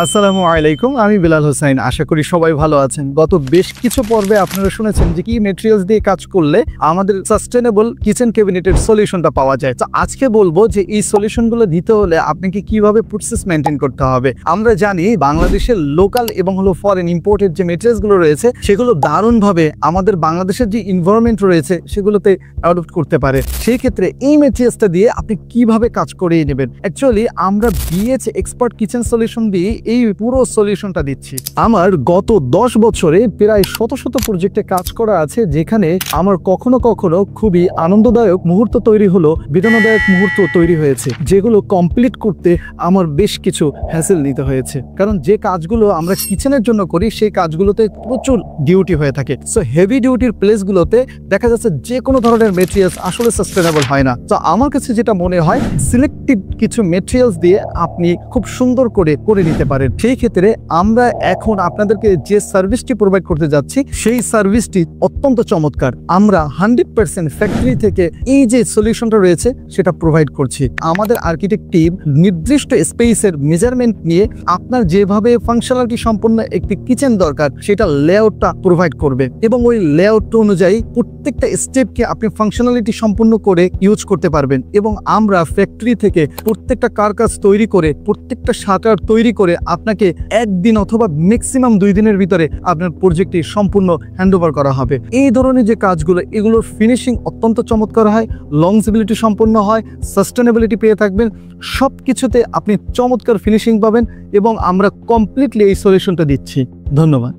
আসসালামু আলাইকুম, আমি বিলাল হোসেন। আশা করি সবাই ভালো আছেন। গত বেশ কিছু পর্বে আপনারা শুনেছেন যে কি ম্যাটেরিয়ালস দিয়ে কাজ করলে আমাদের সাস্টেনেবল কিচেন ক্যাবিনেটের সলিউশনটা পাওয়া যায়। তো আজকে বলবো যে এই সলিউশনগুলো দিতে হলে আপনাকে কিভাবে প্রসেস মেনটেন করতে হবে। আমরা জানি বাংলাদেশের লোকাল এবং ফরেন ইম্পোর্টেড যে ম্যাটেরিয়ালসগুলো রয়েছে সেগুলো দারুণভাবে আমাদের বাংলাদেশের যে এনভায়রনমেন্ট রয়েছে সেগুলোতে অ্যাডপ্ট করতে পারে। সেই ক্ষেত্রে এই ম্যাটেরিয়ালসটা দিয়ে আপনি কিভাবে কাজ করিয়ে নেবেন। অ্যাকচুয়ালি আমরা বিএচ এক্সপার্ট কিচেন সলিউশন দিয়ে এই পুরো সলিউশনটা দিচ্ছি। আমার গত 10 বছরে প্রায় শত শত প্রজেক্টে কাজ করা আছে, যেখানে আমার কখনো কখনো খুবই আনন্দদায়ক মুহূর্ত তৈরি হলো, বেদনাদায়ক মুহূর্ত তৈরি হয়েছে, যেগুলো কমপ্লিট করতে আমার বেশ কিছু হ্যাসেল নিতে হয়েছে। কারণ যে কাজগুলো আমরা কিচেনের জন্য করি সেই কাজগুলোতে প্রচুর ডিউটি হয়ে থাকে। সো হেভি ডিউটির প্লেসগুলোতে দেখা যাচ্ছে যে কোনো ধরনের মেটেরিয়ালস আসলে সাস্টেনেবল হয় না। তো আমার কাছে যেটা মনে হয়, সিলেক্টিভ কিছু মেটেরিয়ালস দিয়ে আপনি খুব সুন্দর করে নিতে পারেন। সেই ক্ষেত্রে আমরা এখন আপনাদেরকে যে সার্ভিসটি প্রোভাইড করতে যাচ্ছি সেই সার্ভিসটি অত্যন্ত চমৎকার। আমরা 100% ফ্যাক্টরি থেকে এই যে সলিউশনটা রয়েছে সেটা প্রোভাইড করছি। আমাদের আর্কিটেক্ট টিম নির্দিষ্ট স্পেসের মেজারমেন্ট নিয়ে আপনার যেভাবে ফাংশনালিটি সম্পন্ন একটি কিচেন দরকার সেটা লেআউটটা প্রোভাইড করবে, এবং ওই লেআউট অনুযায়ী প্রত্যেকটা স্টেপকে আপনি ফাংশনালিটি সম্পন্ন করে ইউজ করতে পারবেন। এবং আমরা ফ্যাক্টরি থেকে প্রত্যেকটা কারকাস তৈরি করে, প্রত্যেকটা শাটার তৈরি করে আপনাকে একদিন অথবা ম্যাক্সিমাম 2 দিনের ভিতরে আপনার প্রজেক্টটি সম্পূর্ণ হ্যান্ডওভার করা হবে। এই ধরনের যে কাজগুলো, এগুলোর ফিনিশিং অত্যন্ত চমৎকার হয়, লংজিবিলিটি সম্পন্ন হয়, সাস্টেনেবিলিটি পেয়ে থাকবেন। সব কিছুতে আপনি চমৎকার ফিনিশিং পাবেন এবং আমরা কমপ্লিটলি এই সলিউশনটা দিচ্ছি। ধন্যবাদ।